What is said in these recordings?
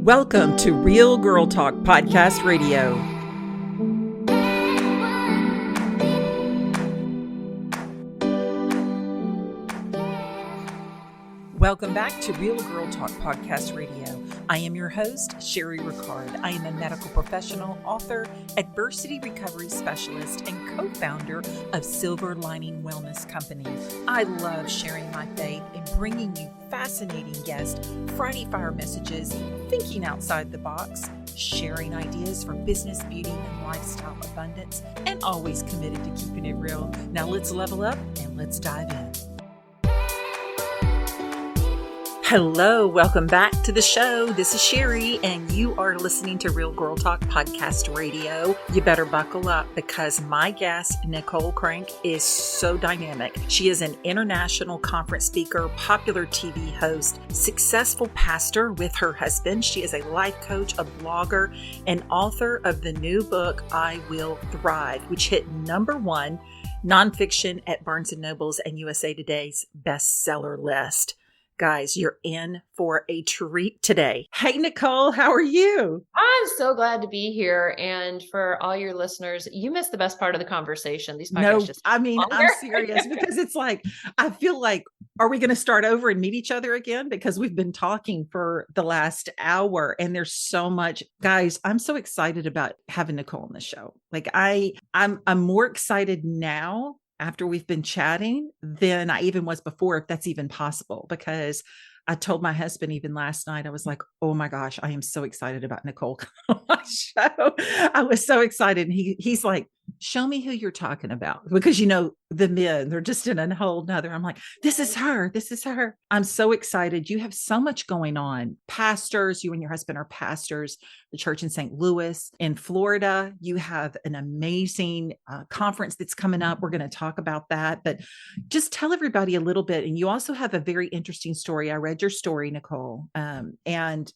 Welcome to Real Girl Talk Podcast Radio. Welcome back to Real Girl Talk Podcast Radio. I am your host, Sherry Ricard. I am a medical professional, author, adversity recovery specialist, and co-founder of Silver Lining Wellness Company. I love sharing my faith and bringing you fascinating guests, Friday Fire messages, thinking outside the box, sharing ideas for business, beauty, and lifestyle abundance, and always committed to keeping it real. Now let's level up and let's dive in. Hello, welcome back to the show. This is Sherry, and you are listening to Real Girl Talk Podcast Radio. You better buckle up because my guest, Nicole Crank, is so dynamic. She is an international conference speaker, popular TV host, successful pastor with her husband. She is a life coach, a blogger, and author of the new book, I Will Thrive, which hit #1 nonfiction at Barnes & Noble's and USA Today's bestseller list. Guys, you're in for a treat today. Hey, Nicole, how are you? I'm so glad to be here. And for all your listeners, you missed the best part of the conversation. These podcasts I'm serious because it's like, I feel like, are we going to start over and meet each other again? Because we've been talking for the last hour and there's so much. Guys, I'm so excited about having Nicole on the show. Like I'm more excited now after we've been chatting than I even was before, if that's even possible, because I told my husband even last night, I was like, oh my gosh, I am so excited about Nicole on my show. I was so excited. And he's like, show me who you're talking about, because, you know, the men, they're just in a whole nother. I'm like, this is her. This is her. I'm so excited. You have so much going on. Pastors, you and your husband are pastors, the church in St. Louis. In Florida, you have an amazing conference that's coming up. We're going to talk about that, but just tell everybody a little bit. And you also have a very interesting story. I read your story, Nicole, and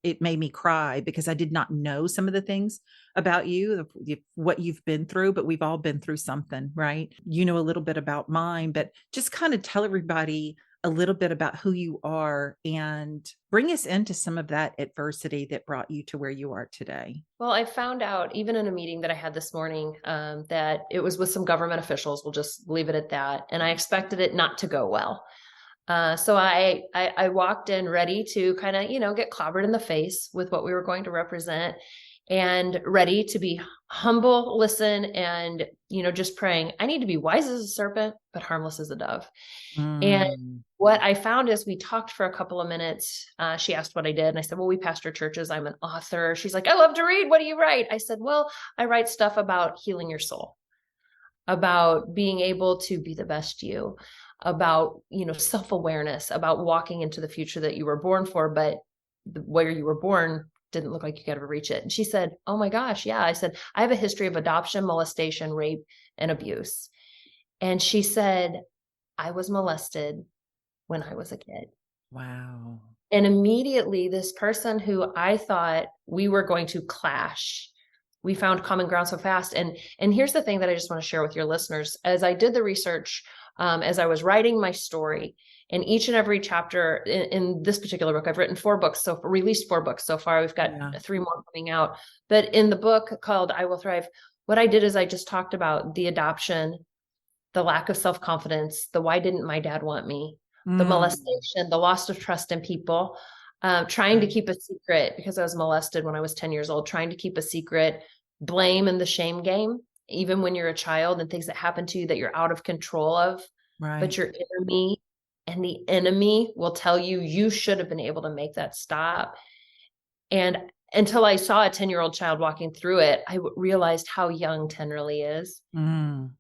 it made me cry because I did not know some of the things about you, what you've been through, but we've all been through something, right? You know a little bit about mine, but just kind of tell everybody a little bit about who you are and bring us into some of that adversity that brought you to where you are today. Well, I found out even in a meeting that I had this morning that it was with some government officials. We'll just leave it at that. And I expected it not to go well. So I walked in ready to kind of, get clobbered in the face with what we were going to represent and ready to be humble, listen, and, just praying. I need to be wise as a serpent, but harmless as a dove. And what I found is we talked for a couple of minutes. She asked what I did. And I said, well, we pastor churches. I'm an author. She's like, I love to read. What do you write? I said, well, I write stuff about healing your soul, about being able to be the best you, about, self-awareness, about walking into the future that you were born for, but where you were born didn't look like you could ever reach it. And she said, oh my gosh. Yeah. I said, I have a history of adoption, molestation, rape, and abuse. And she said, I was molested when I was a kid. Wow. And immediately this person who I thought we were going to clash, we found common ground so fast. And here's the thing that I just want to share with your listeners. As I did the research, as I was writing my story, in each and every chapter in this particular book, I've written 4 books, released 4 books so far. We've got 3 more coming out. But in the book called I Will Thrive, what I did is I just talked about the adoption, the lack of self-confidence, the why didn't my dad want me, the molestation, the loss of trust in people, trying to keep a secret because I was molested when I was 10 years old, trying to keep a secret, blame and the shame game, even when you're a child, and things that happen to you that you're out of control of, right. But your enemy and the enemy will tell you, you should have been able to make that stop. And until I saw a 10-year-old child walking through it, I realized how young 10 really is. And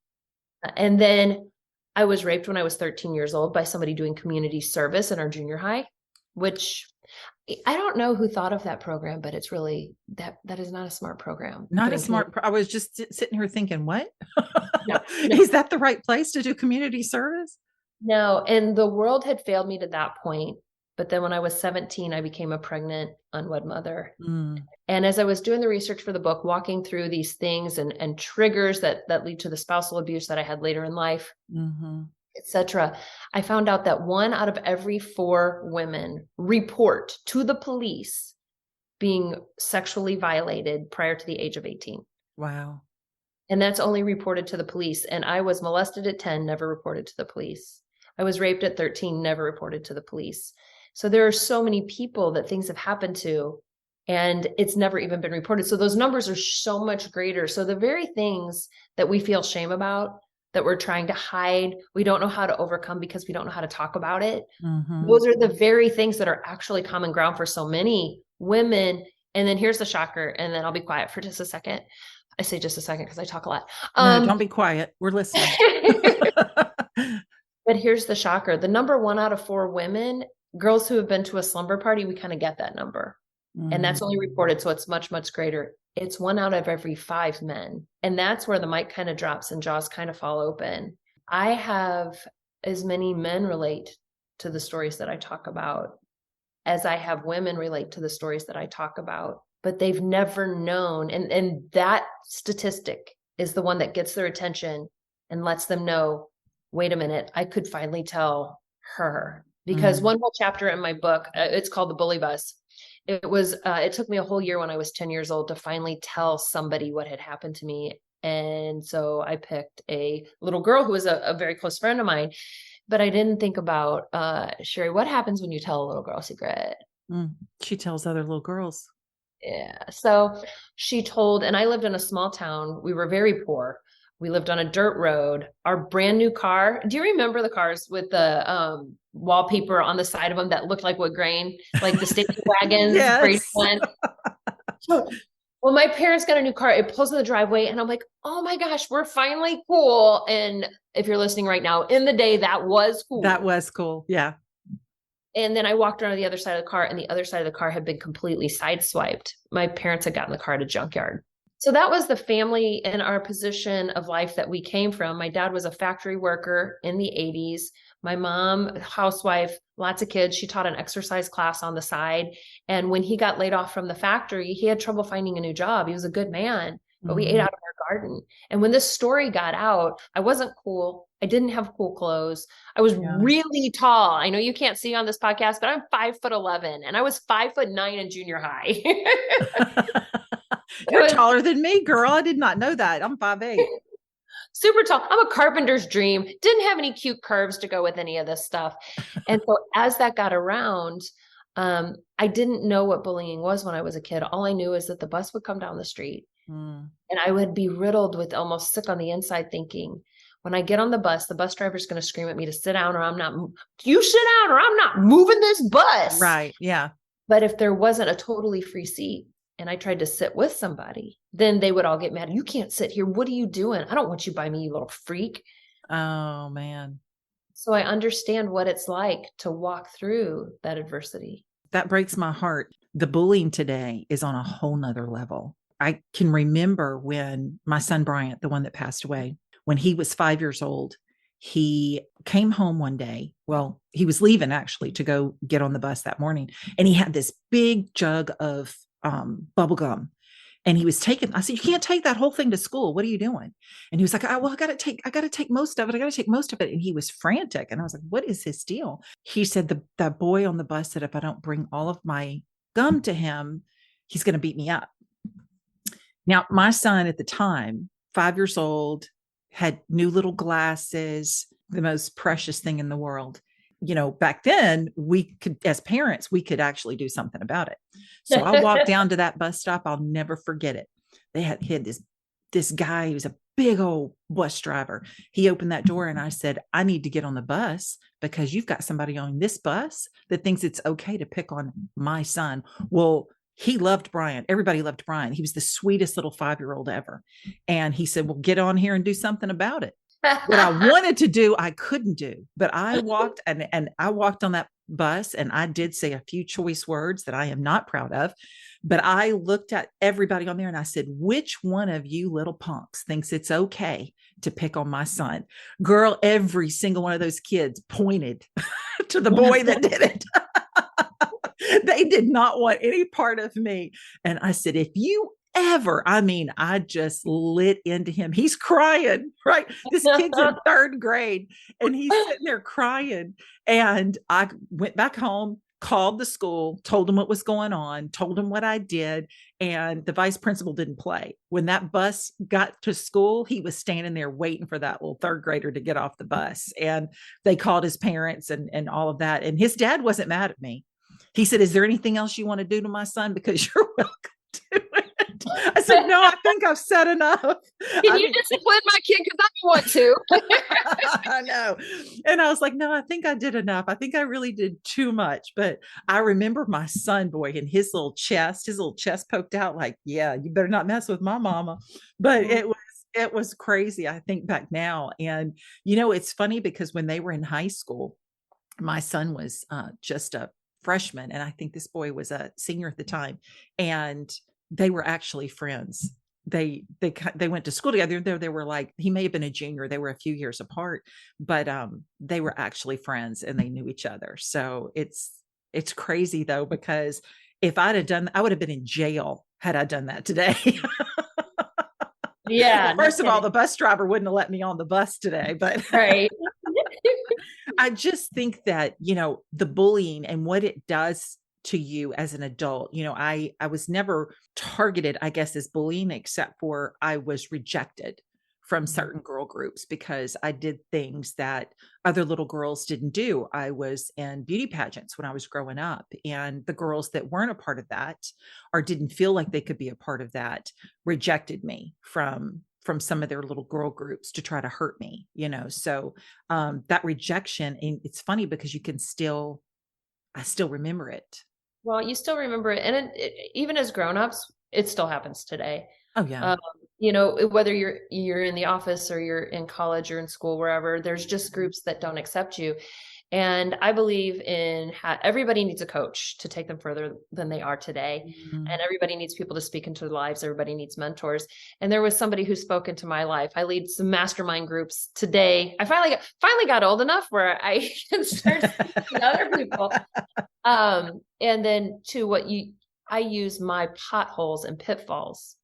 then I was raped when I was 13 years old by somebody doing community service in our junior high, which I don't know who thought of that program, but it's really, that is not a smart program. I was just sitting here thinking, what? No. Is that the right place to do community service? No. And the world had failed me to that point. But then when I was 17, I became a pregnant, unwed mother. And as I was doing the research for the book, walking through these things and triggers that lead to the spousal abuse that I had later in life, etc. I found out that 1 out of every 4 women report to the police being sexually violated prior to the age of 18. Wow. And that's only reported to the police. And I was molested at 10, never reported to the police. I was raped at 13, never reported to the police. So there are so many people that things have happened to, and it's never even been reported. So those numbers are so much greater. So the very things that we feel shame about, that we're trying to hide, we don't know how to overcome because we don't know how to talk about it. Mm-hmm. Those are the very things that are actually common ground for so many women. And then here's the shocker, and then I'll be quiet for just a second. I say just a second because I talk a lot. No, don't be quiet. We're listening. But here's the shocker. The number 1 out of 4 women, girls who have been to a slumber party, we kind of get that number. And that's only reported. So it's much, much greater. It's 1 out of every 5 men. And that's where the mic kind of drops and jaws kind of fall open. I have as many men relate to the stories that I talk about as I have women relate to the stories that I talk about, but they've never known. And that statistic is the one that gets their attention and lets them know, wait a minute, I could finally tell her. Because one whole chapter in my book, it's called The Bully Bus. It took me a whole year when I was 10 years old to finally tell somebody what had happened to me. And so I picked a little girl who was a very close friend of mine, but I didn't think about, Sherry, what happens when you tell a little girl a secret? She tells other little girls. Yeah. So she told, and I lived in a small town. We were very poor. We lived on a dirt road. Our brand new car. Do you remember the cars with the wallpaper on the side of them that looked like wood grain, like the station wagons? Yes. Well, my parents got a new car. It pulls in the driveway, and I'm like, oh my gosh, we're finally cool. And if you're listening right now, in the day, that was cool. That was cool. Yeah. And then I walked around to the other side of the car, and the other side of the car had been completely sideswiped. My parents had gotten the car at a junkyard. So that was the family and our position of life that we came from. My dad was a factory worker in the 80s. My mom, housewife, lots of kids. She taught an exercise class on the side. And when he got laid off from the factory, he had trouble finding a new job. He was a good man, but we ate out of our garden. And when this story got out, I wasn't cool. I didn't have cool clothes. I was really tall. I know you can't see on this podcast, but I'm 5'11", and I was 5'9" in junior high. You're taller than me, girl. I did not know that. I'm 5'8". Super tall. I'm a carpenter's dream. Didn't have any cute curves to go with any of this stuff. And so as that got around, I didn't know what bullying was when I was a kid. All I knew is that the bus would come down the street and I would be riddled with almost sick on the inside thinking, when I get on the bus driver's going to scream at me to sit down or I'm not, you sit down or I'm not moving this bus. Right. Yeah. But if there wasn't a totally free seat and I tried to sit with somebody, then they would all get mad. You can't sit here. What are you doing? I don't want you by me, you little freak. Oh, man. So I understand what it's like to walk through that adversity. That breaks my heart. The bullying today is on a whole nother level. I can remember when my son, Bryant, the one that passed away, when he was 5 years old, he came home one day. Well, he was leaving actually to go get on the bus that morning. And he had this big jug of bubble gum. And he was taking, I said, you can't take that whole thing to school. What are you doing? And he was like, I got to take most of it. I got to take most of it. And he was frantic. And I was like, what is his deal? He said, that boy on the bus said, if I don't bring all of my gum to him, he's going to beat me up. Now, my son at the time, 5 years old, had new little glasses, the most precious thing in the world. You know, back then we could, as parents, we could actually do something about it. So I walked down to that bus stop. I'll never forget it. They had this guy who was a big old bus driver. He opened that door and I said, I need to get on the bus because you've got somebody on this bus that thinks it's okay to pick on my son. Well, he loved Brian. Everybody loved Brian. He was the sweetest little 5-year-old ever. And he said, well, get on here and do something about it. What I wanted to do, I couldn't do, but I walked and I walked on that bus and I did say a few choice words that I am not proud of, but I looked at everybody on there and I said, which one of you little punks thinks it's okay to pick on my son? Girl, every single one of those kids pointed to the boy that did it. They did not want any part of me. And I said, if you ever. I mean, I just lit into him. He's crying, right? This kid's in third grade and he's sitting there crying. And I went back home, called the school, told him what was going on, told him what I did. And the vice principal didn't play. When that bus got to school, he was standing there waiting for that little third grader to get off the bus. And they called his parents and all of that. And his dad wasn't mad at me. He said, "Is there anything else you want to do to my son? Because you're welcome to it." I said, "No, I think I've said enough." Can you discipline my kid? Because I don't want to. I know. And I was like, "No, I think I did enough. I think I really did too much." But I remember my son, boy, and his little chest poked out like, "Yeah, you better not mess with my mama." But it was crazy. I think back now. And, it's funny because when they were in high school, my son was just a freshman. And I think this boy was a senior at the time. And they were actually friends. They went to school together. They were like, he may have been a junior. They were a few years apart, but they were actually friends and they knew each other. So it's crazy though, because if I'd have done, I would have been in jail had I done that today. Yeah. Well, first of all, the bus driver wouldn't have let me on the bus today, but right. I just think that, the bullying and what it does to you as an adult, I was never targeted, I guess, as bullying, except for I was rejected from certain girl groups because I did things that other little girls didn't do. I was in beauty pageants when I was growing up, and the girls that weren't a part of that or didn't feel like they could be a part of that rejected me from some of their little girl groups to try to hurt me, so that rejection, and it's funny because I still remember it. Well, you still remember it. And even as grown-ups, it still happens today. Oh yeah. Whether you're in the office or you're in college or in school, wherever, there's just groups that don't accept you. And I believe in everybody needs a coach to take them further than they are today. Mm-hmm. And everybody needs people to speak into their lives. Everybody needs mentors. And there was somebody who spoke into my life. I lead some mastermind groups today. I finally got old enough where I can start speaking to other people. And then I use my potholes and pitfalls,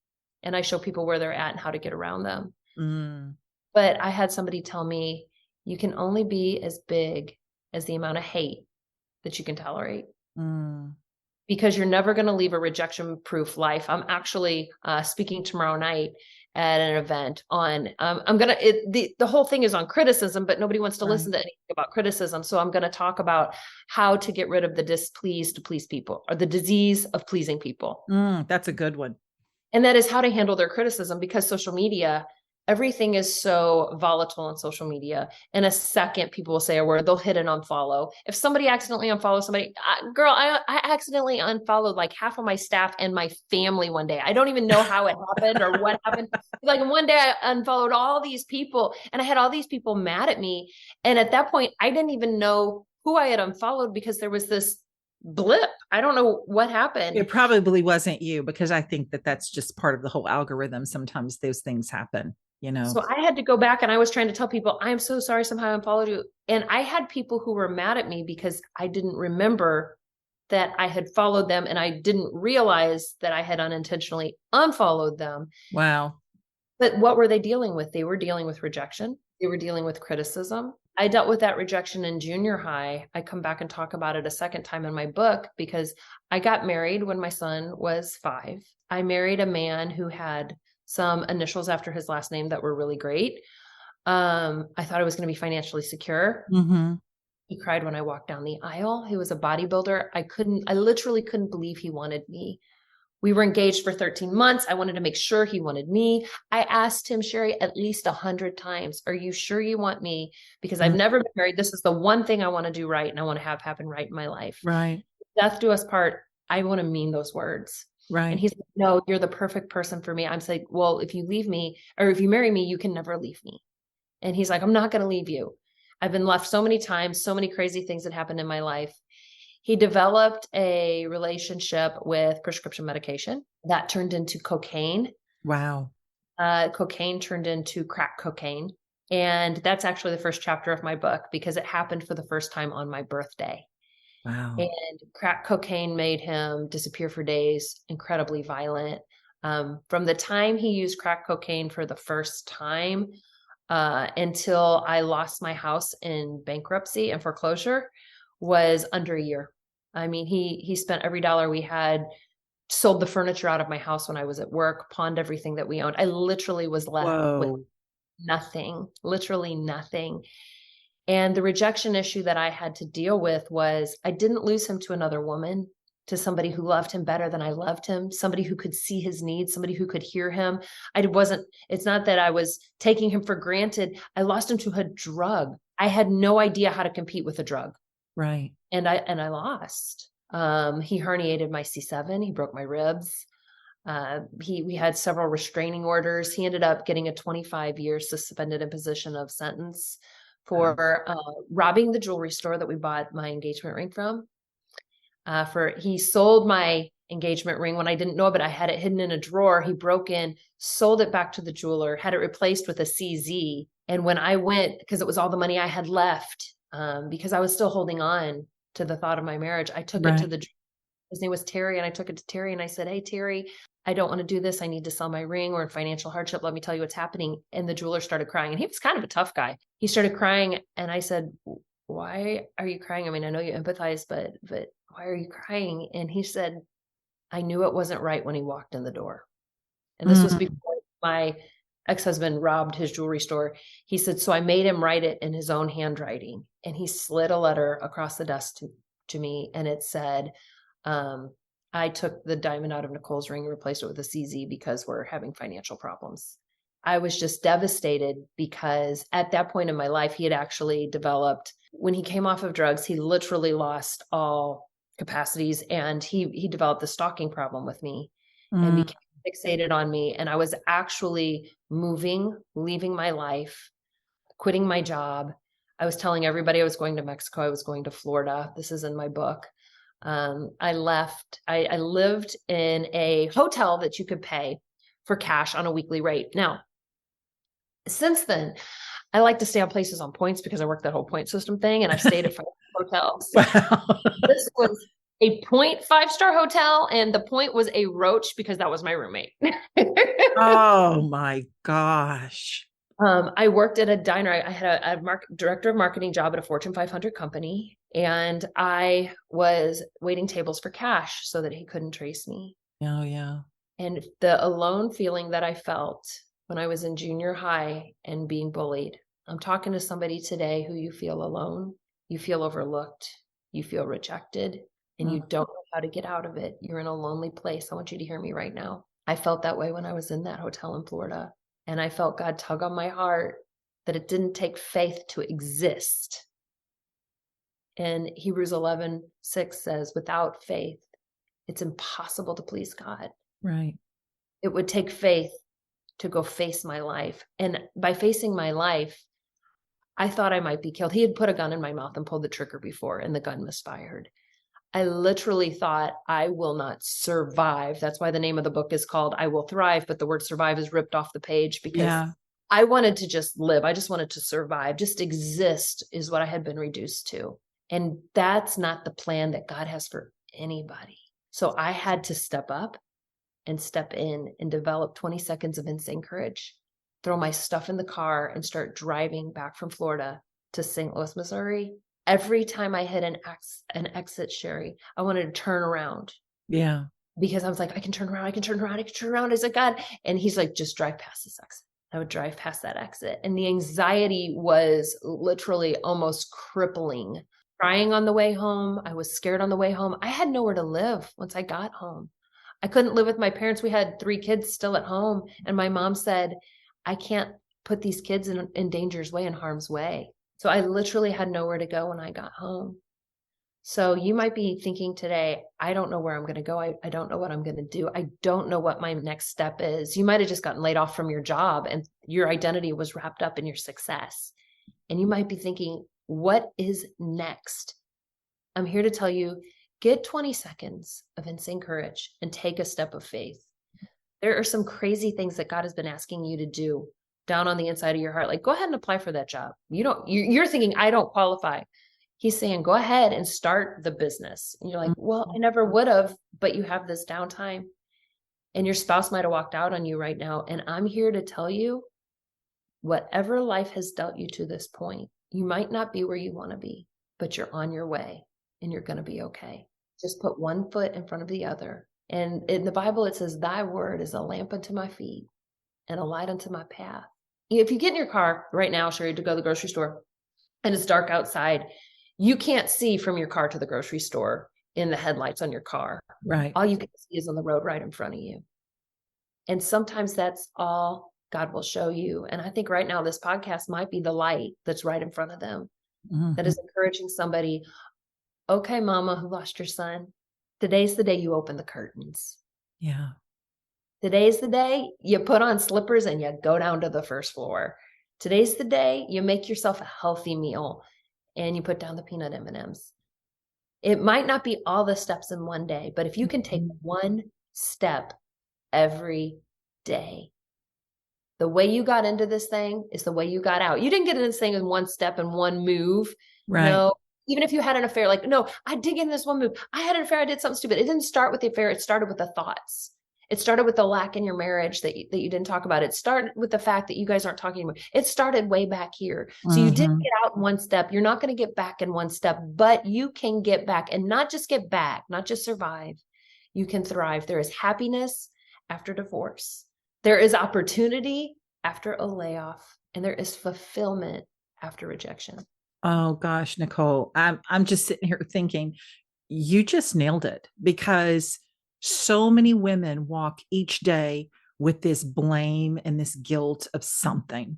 and I show people where they're at and how to get around them. Mm. But I had somebody tell me, you can only be as big as the amount of hate that you can tolerate. Mm. Because you're never going to leave a rejection-proof life. I'm actually speaking tomorrow night at an event on, the whole thing is on criticism, but nobody wants to listen to anything about criticism. So I'm going to talk about how to get rid of the displeased to please people, or the disease of pleasing people. That's a good one. And that is how to handle their criticism, because social media, everything is so volatile on social media. In a second, people will say a word, they'll hit an unfollow. If somebody accidentally unfollows somebody, I accidentally unfollowed like half of my staff and my family one day. I don't even know how it happened or what happened. Like one day I unfollowed all these people and I had all these people mad at me. And at that point, I didn't even know who I had unfollowed because there was this blip. I don't know what happened. It probably wasn't you, because I think that that's just part of the whole algorithm. Sometimes those things happen. So I had to go back and I was trying to tell people, I'm so sorry, somehow I unfollowed you. And I had people who were mad at me because I didn't remember that I had followed them, and I didn't realize that I had unintentionally unfollowed them. Wow. But what were they dealing with? They were dealing with rejection. They were dealing with criticism. I dealt with that rejection in junior high. I come back and talk about it a second time in my book because I got married when my son was 5. I married a man who had some initials after his last name that were really great. I thought I was going to be financially secure. Mm-hmm. He cried when I walked down the aisle. He was a bodybuilder. I literally couldn't believe he wanted me. We were engaged for 13 months. I wanted to make sure he wanted me. I asked him, Sherry, at least 100 times, are you sure you want me? Because I've never been married. This is the one thing I want to do right, and I want to have happen right in my life. Right. Death do us part. I want to mean those words. Right. And he's like, no, you're the perfect person for me. I'm like, well, if you leave me, or if you marry me, you can never leave me. And he's like, I'm not going to leave you. I've been left so many times, so many crazy things that happened in my life. He developed a relationship with prescription medication that turned into cocaine. Wow. Cocaine turned into crack cocaine. And that's actually the first chapter of my book because it happened for the first time on my birthday. Wow. And crack cocaine made him disappear for days, incredibly violent. From the time he used crack cocaine for the first time until I lost my house in bankruptcy and foreclosure was under a year. I mean, he spent every dollar we had, sold the furniture out of my house when I was at work, pawned everything that we owned. I literally was left with Whoa. nothing, literally nothing. And the rejection issue that I had to deal with was I didn't lose him to another woman, to somebody who loved him better than I loved him, somebody who could see his needs, somebody who could hear him. It's not that I was taking him for granted. I lost him to a drug. I had no idea how to compete with a drug. Right. And I lost. He herniated my C7. He broke my ribs. We had several restraining orders. He ended up getting a 25-year suspended imposition of sentence for robbing the jewelry store that we bought my engagement ring from. He sold my engagement ring when I didn't know, but I had it hidden in a drawer. He broke in, sold it back to the jeweler, had it replaced with a CZ. And when I went, because it was all the money I had left, because I was still holding on to the thought of my marriage, I took it to the, his name was Terry, and I took it to Terry and I said, "Hey, Terry, I don't want to do this. I need to sell my ring. We're in financial hardship. Let me tell you what's happening." And the jeweler started crying, and he was kind of a tough guy. He started crying, and I said, "Why are you crying? I mean, I know you empathize, but why are you crying?" And he said, "I knew it wasn't right when he walked in the door." And this was before my ex-husband robbed his jewelry store. He said, "So I made him write it in his own handwriting." And he slid a letter across the desk to me, and it said, "I took the diamond out of Nicole's ring and replaced it with a CZ because we're having financial problems." I was just devastated because at that point in my life, he had actually developed, when he came off of drugs, he literally lost all capacities, and he developed the stalking problem with me and became fixated on me. And I was actually leaving my life, quitting my job. I was telling everybody I was going to Mexico. I was going to Florida. This is in my book. I left. I lived in a hotel that you could pay for cash on a weekly rate. Now, since then, I like to stay on places on points because I worked that whole point system thing, and I've stayed at 5 hotels. Wow. This was a 5-star hotel, and the point was a roach because that was my roommate. Oh my gosh. I worked at a diner. I had a director of marketing job at a Fortune 500 company, and I was waiting tables for cash so that he couldn't trace me. Oh, yeah. And the alone feeling that I felt when I was in junior high and being bullied. I'm talking to somebody today who you feel alone, you feel overlooked, you feel rejected, and you don't know how to get out of it. You're in a lonely place. I want you to hear me right now. I felt that way when I was in that hotel in Florida. And I felt God tug on my heart that it didn't take faith to exist. And Hebrews 11:6 says, without faith, it's impossible to please God. Right. It would take faith to go face my life. And by facing my life, I thought I might be killed. He had put a gun in my mouth and pulled the trigger before, and the gun misfired. I literally thought, I will not survive. That's why the name of the book is called I Will Thrive, but the word survive is ripped off the page because I wanted to just live. I just wanted to survive. Just exist is what I had been reduced to. And that's not the plan that God has for anybody. So I had to step up and step in and develop 20 seconds of insane courage, throw my stuff in the car and start driving back from Florida to St. Louis, Missouri. Every time I hit an exit, Sherry, I wanted to turn around. Yeah. Because I was like, I can turn around. I said, God. And he's like, just drive past this exit. I would drive past that exit. And the anxiety was literally almost crippling. Crying on the way home. I was scared on the way home. I had nowhere to live once I got home. I couldn't live with my parents. We had 3 kids still at home. And my mom said, I can't put these kids in danger's way, in harm's way. So I literally had nowhere to go when I got home. So you might be thinking today, I don't know where I'm going to go. I don't know what I'm going to do. I don't know what my next step is. You might have just gotten laid off from your job and your identity was wrapped up in your success. And you might be thinking, what is next? I'm here to tell you, get 20 seconds of insane courage and take a step of faith. There are some crazy things that God has been asking you to do down on the inside of your heart. Like, go ahead and apply for that job. You're thinking, I don't qualify. He's saying, go ahead and start the business. And you're like, well, I never would have, but you have this downtime. And your spouse might have walked out on you right now. And I'm here to tell you, whatever life has dealt you to this point, you might not be where you want to be, but you're on your way and you're going to be okay. Just put one foot in front of the other. And in the Bible, it says, thy word is a lamp unto my feet and a light unto my path. If you get in your car right now, Sherry, to go to the grocery store and it's dark outside, you can't see from your car to the grocery store in the headlights on your car. Right. All you can see is on the road right in front of you. And sometimes that's all God will show you. And I think right now this podcast might be the light that's right in front of them, that is encouraging somebody. Okay, mama who lost your son, today's the day you open the curtains. Yeah. Today's the day you put on slippers and you go down to the first floor. Today's the day you make yourself a healthy meal and you put down the peanut M&Ms. It might not be all the steps in one day, but if you can take one step every day, the way you got into this thing is the way you got out. You didn't get into this thing in one step and one move. Right. No, even if you had an affair, like, no, I did get in this one move. I had an affair. I did something stupid. It didn't start with the affair. It started with the thoughts. It started with the lack in your marriage that you didn't talk about. It started with the fact that you guys aren't talking anymore. It started way back here. So you didn't get out in one step. You're not going to get back in one step, but you can get back, and not just get back, not just survive. You can thrive. There is happiness after divorce. There is opportunity after a layoff, and there is fulfillment after rejection. Oh gosh, Nicole, I'm just sitting here thinking, you just nailed it, because so many women walk each day with this blame and this guilt of something.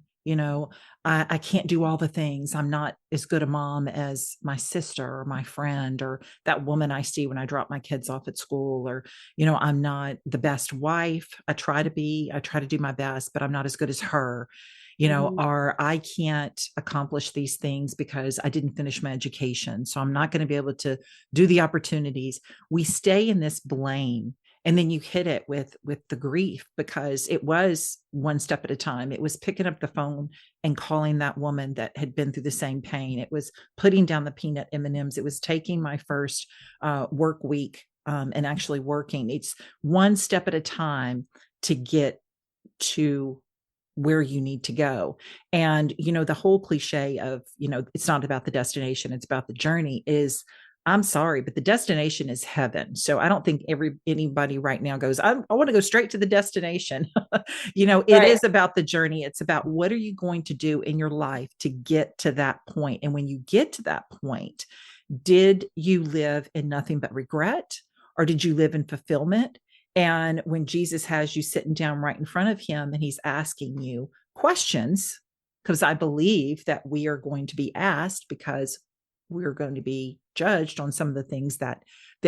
I can't do all the things. I'm not as good a mom as my sister or my friend or that woman I see when I drop my kids off at school, or, I'm not the best wife. I try to do my best, but I'm not as good as her, or I can't accomplish these things because I didn't finish my education. So I'm not going to be able to do the opportunities. We stay in this blame. And then you hit it with the grief, because it was one step at a time. It was picking up the phone and calling that woman that had been through the same pain. It was putting down the peanut M&Ms. It was taking my first work week and actually working. It's one step at a time to get to where you need to go. And, the whole cliche of, it's not about the destination, it's about the journey is, I'm sorry, but the destination is heaven. So I don't think anybody right now goes, I want to go straight to the destination. It is about the journey. It's about, what are you going to do in your life to get to that point? And when you get to that point, did you live in nothing but regret, or did you live in fulfillment? And when Jesus has you sitting down right in front of him and he's asking you questions, because I believe that we are going to be asked, because we're going to be judged on some of the things that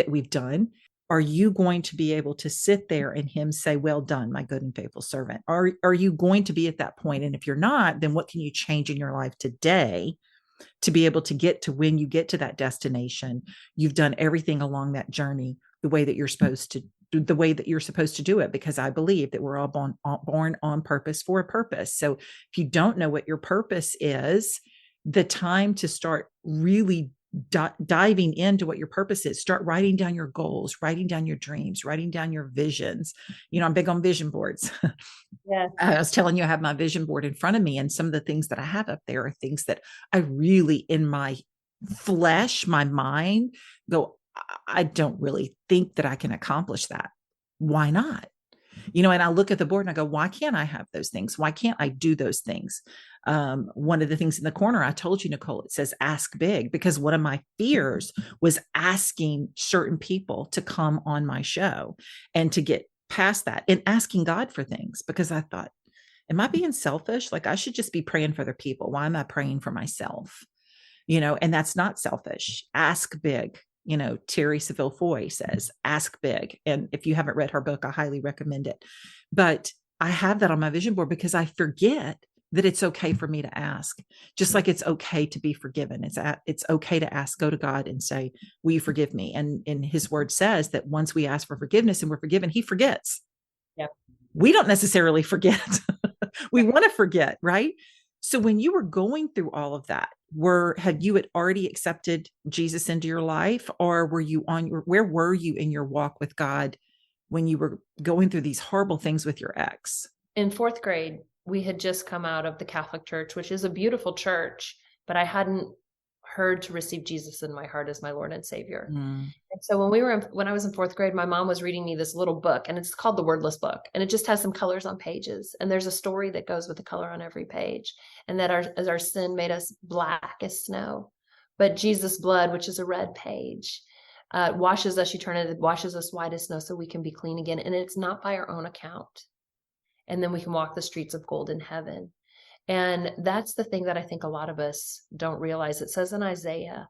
we've done. Are you going to be able to sit there and him say, well done, my good and faithful servant? Are you going to be at that point? And if you're not, then what can you change in your life today to be able to get to, when you get to that destination, you've done everything along that journey the way that you're supposed to do it, because I believe that we're all born on purpose for a purpose. So if you don't know what your purpose is, the time to start really diving into what your purpose is, start writing down your goals, writing down your dreams, writing down your visions. I'm big on vision boards. Yeah. I was telling you, I have my vision board in front of me, and some of the things that I have up there are things that I really, in my flesh, my mind, go, I don't really think that I can accomplish that. Why not? And I look at the board and I go, why can't I have those things? Why can't I do those things? One of the things in the corner, I told you, Nicole, it says ask big, because one of my fears was asking certain people to come on my show and to get past that and asking God for things, because I thought, am I being selfish? Like, I should just be praying for other people. Why am I praying for myself? And that's not selfish. Ask big. Terry Seville Foy says, ask big. And if you haven't read her book, I highly recommend it. But I have that on my vision board because I forget that it's okay for me to ask, just like it's okay to be forgiven. It's okay to ask, go to God and say, will you forgive me? And his word says that once we ask for forgiveness and we're forgiven, he forgets. Yeah. We don't necessarily forget. We want to forget, right? So when you were going through all of that, had you already accepted Jesus into your life, or where were you in your walk with God when you were going through these horrible things with your ex? In fourth grade, we had just come out of the Catholic Church, which is a beautiful church, but I hadn't heard to receive Jesus in my heart as my Lord and Savior. Mm. And so when I was in fourth grade, my mom was reading me this little book, and it's called The Wordless Book, and it just has some colors on pages, and there's a story that goes with the color on every page, and that as our sin made us black as snow, but Jesus' blood, which is a red page, washes us eternally, washes us white as snow, so we can be clean again, and it's not by our own account. And then we can walk the streets of gold in heaven. And that's the thing that I think a lot of us don't realize. It says in Isaiah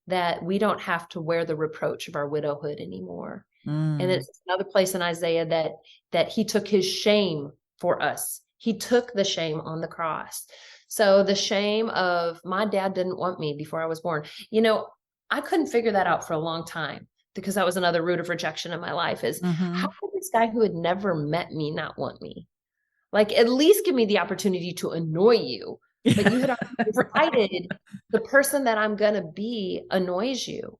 that we don't have to wear the reproach of our widowhood anymore. And Mm. it's another place in Isaiah that he took his shame for us. He took the shame on the cross. So the shame of my dad didn't want me before I was born. I couldn't figure that out for a long time, because that was another root of rejection in my life, is how Mhm. could this guy who had never met me not want me? Like, at least give me the opportunity to annoy you. But you had already Right. decided the person that I'm going to be annoys you.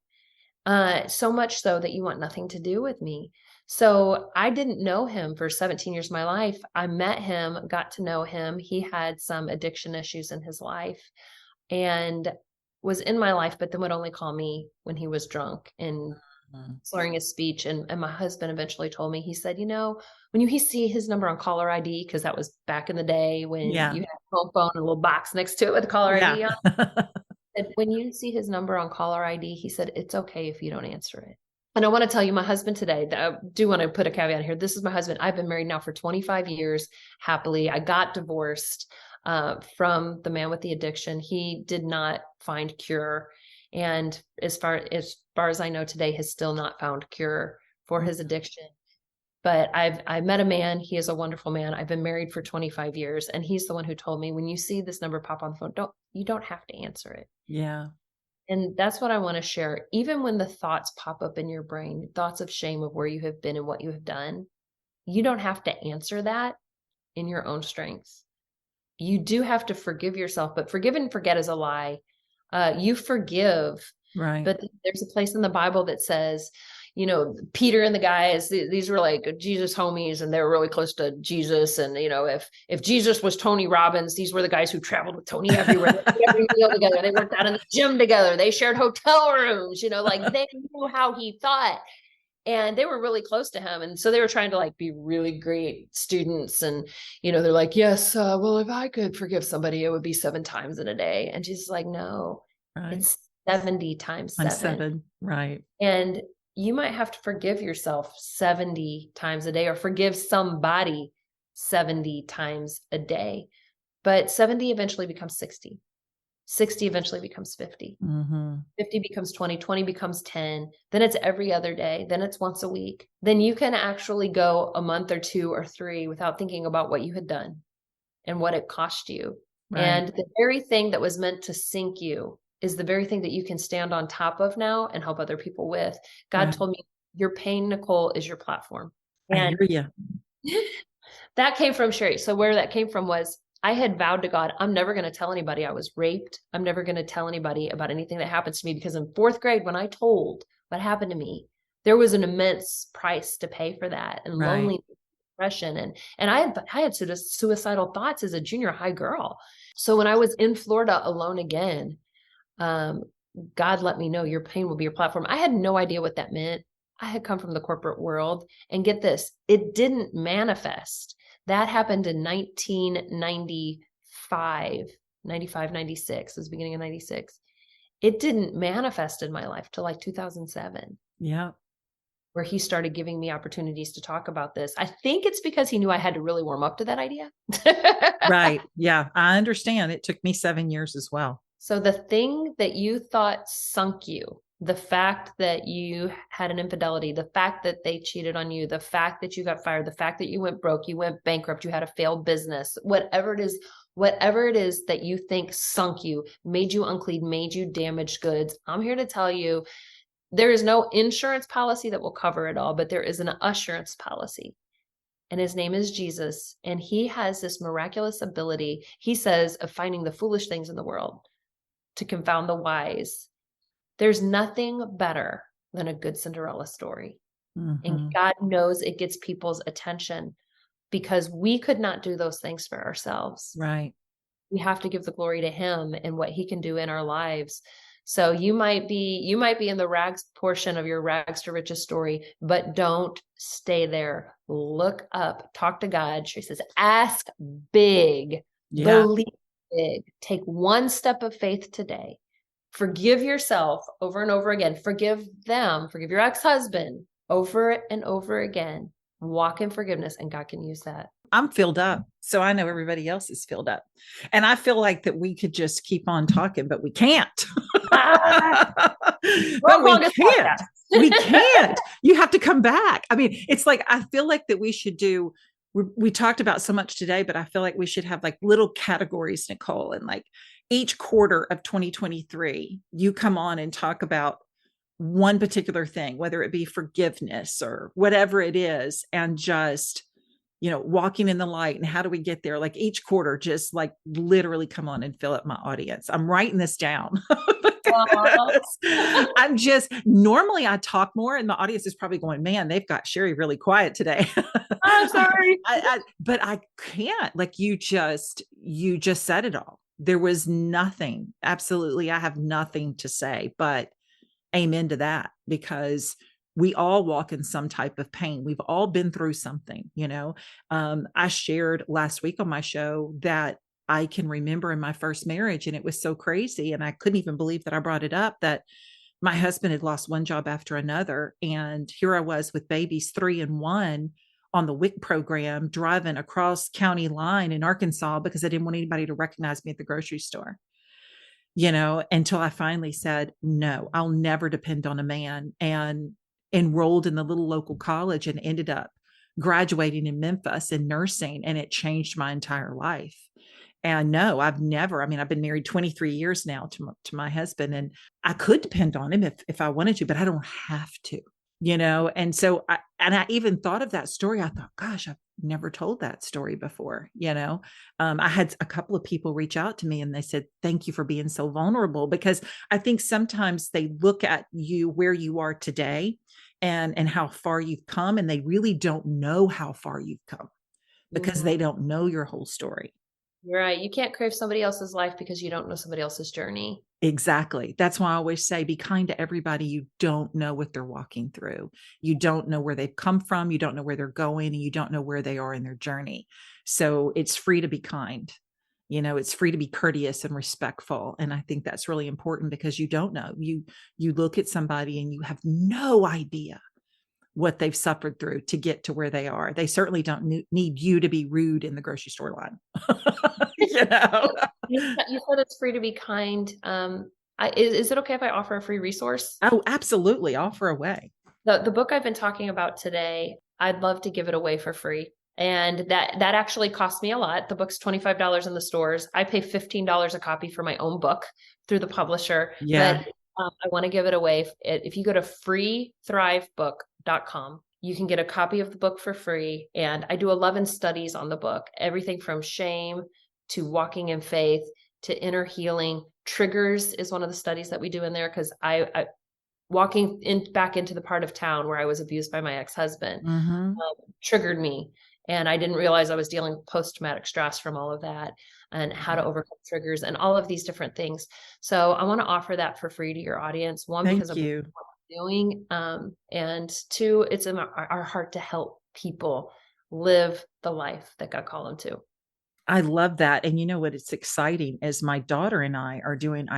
So much so that you want nothing to do with me. So I didn't know him for 17 years of my life. I met him, got to know him. He had some addiction issues in his life and was in my life, but then would only call me when he was drunk and Mm. slurring his speech. And my husband eventually told me, he said, when you see his number on caller ID, because that was back in the day when Yeah. you had a home phone and a little box next to it with caller Yeah. ID on, and when you see his number on caller ID, he said, it's okay if you don't answer it. And I want to tell you, my husband today, I do want to put a caveat here. This is my husband. I've been married now for 25 years, happily. I got divorced from the man with the addiction. He did not find cure. And as far as I know today, has still not found cure for his addiction. But I met a man. He is a wonderful man. I've been married for 25 years, and he's the one who told me, when you see this number pop on the phone, you don't have to answer it. Yeah. And that's what I want to share. Even when the thoughts pop up in your brain, thoughts of shame of where you have been and what you have done, you don't have to answer that in your own strength. You do have to forgive yourself, but forgive and forget is a lie. You forgive, Right. but there's a place in the Bible that says, Peter and the guys, these were like Jesus homies, and they were really close to Jesus. And, if Jesus was Tony Robbins, these were the guys who traveled with Tony everywhere. They ate every meal together. They worked out in the gym together. They shared hotel rooms, like they knew how he thought. And they were really close to him. And so they were trying to like be really great students. And, they're like, yes, well, if I could forgive somebody, it would be 7 times in a day. And Jesus is like, no, Right. it's 70 times I'm 7. 7. Right. And you might have to forgive yourself 70 times a day, or forgive somebody 70 times a day. But 70 eventually becomes 60. 60 eventually becomes 50. Mhm. 50 becomes 20, 20 becomes 10. Then it's every other day. Then it's once a week. Then you can actually go a month or 2 or 3 without thinking about what you had done and what it cost you. Right. And the very thing that was meant to sink you is the very thing that you can stand on top of now and help other people with. God Right. told me, your pain, Nicole, is your platform. I And hear you. that came from Sherry. So where that came from was, I had vowed to God, I'm never going to tell anybody I was raped. I'm never going to tell anybody about anything that happens to me, because in fourth grade, when I told what happened to me, there was an immense price to pay for that, and Right. loneliness, depression. And I had sort of suicidal thoughts as a junior high girl. So when I was in Florida alone again, um, God let me know, your pain will be your platform. I had no idea what that meant. I had come from the corporate world, and get this, it didn't manifest. That happened in 1995, 95, 96. It was the beginning of 96. It didn't manifest in my life till like 2007, Yeah. where he started giving me opportunities to talk about this. I think it's because he knew I had to really warm up to that idea. Right. Yeah. I understand. It took me 7 years as well. So the thing that you thought sunk you, the fact that you had an infidelity, the fact that they cheated on you, the fact that you got fired, the fact that you went broke, you went bankrupt, you had a failed business, whatever it is that you think sunk you, made you unclean, made you damaged goods, I'm here to tell you, there is no insurance policy that will cover it all, but there is an assurance policy. And his name is Jesus. And he has this miraculous ability, he says, of finding the foolish things in the world to confound the wise. There's nothing better than a good Cinderella story. And Mhm. God knows it gets people's attention because we could not do those things for ourselves. Right. We have to give the glory to him and what he can do in our lives. So you might be in the rags portion of your rags to riches story, but don't stay there. Look up, talk to God. She says, ask big, Yeah. believe big. Take one step of faith today. Forgive yourself over and over again. Forgive them, forgive your ex-husband over and over again. Walk in forgiveness, and God can use that. I'm filled up. So I know everybody else is filled up. And I feel like that we could just keep on talking, but we can't. Ah, But world's we longest can't. We podcast. can't. You have to come back. I mean, it's like, I feel like that we should do, we talked about so much today, but I feel like we should have like little categories, Nicole, and like each quarter of 2023, you come on and talk about one particular thing, whether it be forgiveness or whatever it is, and just, walking in the light. And how do we get there? Like each quarter, just like literally come on and fill up my audience. I'm writing this down. I'm just, normally I talk more and my audience is probably going, man, they've got Sherry really quiet today. I'm sorry. But I can't, like, you just said it all. There was nothing, absolutely. I have nothing to say, but amen to that, because we all walk in some type of pain. We've all been through something. I shared last week on my show that I can remember in my first marriage, and it was so crazy. And I couldn't even believe that I brought it up, that my husband had lost one job after another. And here I was with babies 3 and 1 on the WIC program, driving across county line in Arkansas because I didn't want anybody to recognize me at the grocery store, until I finally said, no, I'll never depend on a man, and enrolled in the little local college and ended up graduating in Memphis in nursing. And it changed my entire life. And no, I've been married 23 years now to my husband, and I could depend on him if I wanted to, but I don't have to. And so I even thought of that story. I thought, gosh, I've never told that story before. I had a couple of people reach out to me and they said, thank you for being so vulnerable, because I think sometimes they look at you where you are today and how far you've come, and they really don't know how far you've come because Mhm. they don't know your whole story. You're right. You can't crave somebody else's life because you don't know somebody else's journey. Exactly. That's why I always say, be kind to everybody. You don't know what they're walking through. You don't know where they've come from. You don't know where they're going, and you don't know where they are in their journey. So it's free to be kind. It's free to be courteous and respectful. And I think that's really important, because you don't know. You look at somebody and you have no idea what they've suffered through to get to where they are. They certainly don't need you to be rude in the grocery store line. you know? You said it's free to be kind. Is it okay if I offer a free resource? Oh, absolutely. Offer away. The book I've been talking about today, I'd love to give it away for free. And that actually cost me a lot. The book's $25 in the stores. I pay $15 a copy for my own book through the publisher, Yeah. but I want to give it away. If you go to freethrivebook.com, you can get a copy of the book for free. And I do 11 studies on the book, everything from shame to walking in faith to inner healing. Triggers is one of the studies that we do in there, because I walking back into the part of town where I was abused by my ex-husband Mm-hmm. triggered me. And I didn't realize I was dealing with post-traumatic stress from all of that, and how to overcome triggers and all of these different things. So I want to offer that for free to your audience. One, because Thank of you. what I'm doing. And two, it's in our heart to help people live the life that God called them to. I love that. And you know what? It's exciting as my daughter and I are doing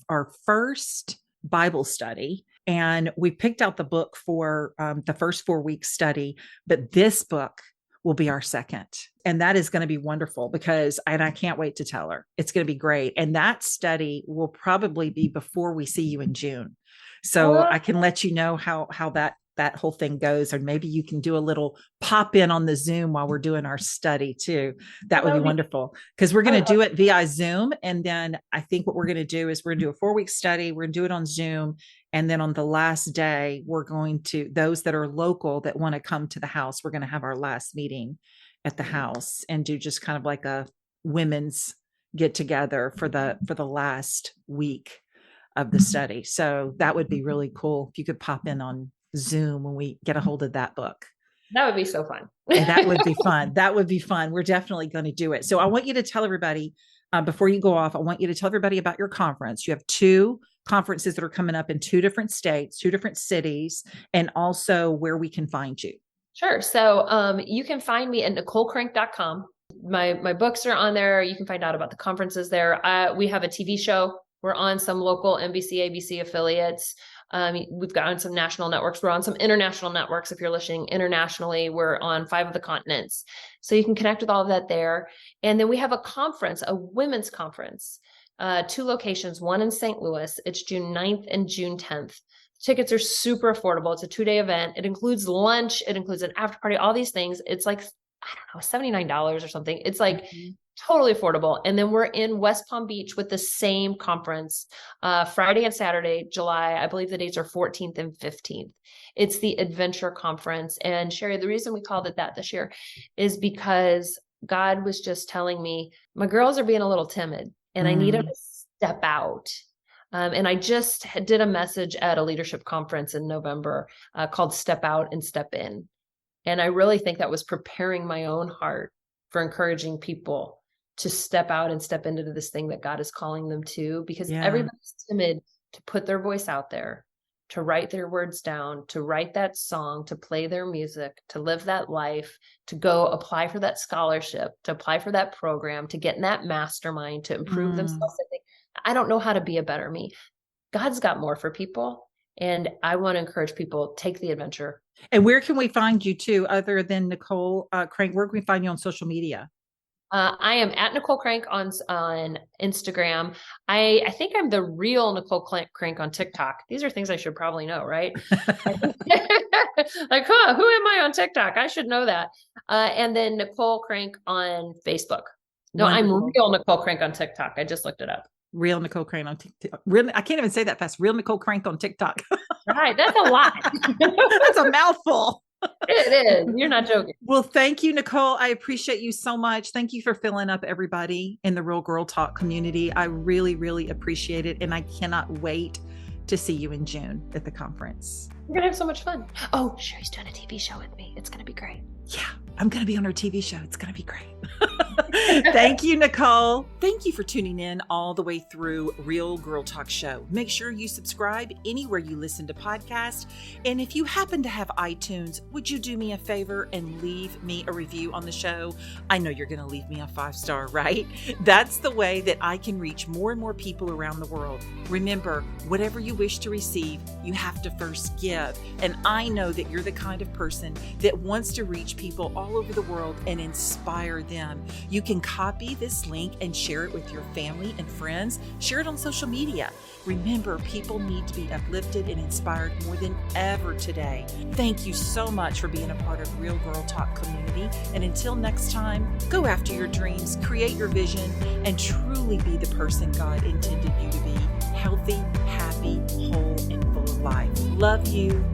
our first Bible study. And we picked out the book for the first 4 week study, but this book will be our second. And that is going to be wonderful, because, and I can't wait to tell her. It's going to be great. And that study will probably be before we see you in June. So Oh, I can let you know how that whole thing goes, or maybe you can do a little pop in on the Zoom while we're doing our study too. That would be wonderful, because we're going to do it via Zoom. And then I think what we're going to do is we're going to do a 4 week study. We're going to do it on Zoom. And then on the last day, we're going to, those that are local that want to come to the house, we're going to have our last meeting at the house and do just kind of like a women's get together for the last week of the study. So that would be really cool if you could pop in Zoom when we get a hold of that book. That would be so fun. And that would be fun. That would be fun. We're definitely going to do it. So I want you to tell everybody, before you go off, I want you to tell everybody about your conference. You have 2 conferences that are coming up in 2 different states, 2 different cities, and also where we can find you. Sure. So you can find me at NicoleCrank.com. My books are on there. You can find out about the conferences there. We have a TV show. We're on some local NBC, ABC affiliates. We've got on some national networks. We're on some international networks. If you're listening internationally, we're on 5 of the continents. So you can connect with all of that there. And then we have a conference, a women's conference, 2 locations, one in St. Louis. It's June 9th and June 10th. Tickets are super affordable. It's a 2-day event. It includes lunch. It includes an after party, all these things. It's like, I don't know, $79 or something. It's like totally affordable. And then we're in West Palm Beach with the same conference, Friday and Saturday, July. I believe the dates are 14th and 15th. It's the Adventure Conference. And Sherry, the reason we called it that this year is because God was just telling me, my girls are being a little timid and I need them to step out. And I just did a message at a leadership conference in November called Step Out and Step In. And I really think that was preparing my own heart for encouraging people to step out and step into this thing that God is calling them to, because everybody's timid to put their voice out there, to write their words down, to write that song, to play their music, to live that life, to go apply for that scholarship, to apply for that program, to get in that mastermind, to improve themselves. I don't know how to be a better me. God's got more for people. And I want to encourage people, take the adventure. And where can we find you too, other than Nicole Crank? Where can we find you on social media? I am at Nicole Crank on Instagram. I think I'm the real Nicole Crank on TikTok. These are things I should probably know, right? Like, who am I on TikTok? I should know that. And then Nicole Crank on Facebook. No, wonderful. I'm real Nicole Crank on TikTok. I just looked it up. Real Nicole Crank on TikTok. Really, I can't even say that fast. Real Nicole Crank on TikTok. Right. That's a lot. That's a mouthful. It is. You're not joking. Well, thank you, Nicole. I appreciate you so much. Thank you for filling up everybody in the Real Girl Talk community. I really, really appreciate it. And I cannot wait to see you in June at the conference. We're going to have so much fun. Oh, Sherry's doing a TV show with me. It's going to be great. Yeah, I'm going to be on her TV show. It's going to be great. Thank you, Nicole. Thank you for tuning in all the way through Real Girl Talk Show. Make sure you subscribe anywhere you listen to podcasts. And if you happen to have iTunes, would you do me a favor and leave me a review on the show? I know you're going to leave me a 5-star, right? That's the way that I can reach more and more people around the world. Remember, whatever you wish to receive, you have to first give. And I know that you're the kind of person that wants to reach people all over the world and inspire them. You can copy this link and share it with your family and friends. Share it on social media. Remember, people need to be uplifted and inspired more than ever today. Thank you so much for being a part of Real Girl Talk community. And until next time, go after your dreams, create your vision, and truly be the person God intended you to be. Healthy, happy, whole, and full of life. Love you.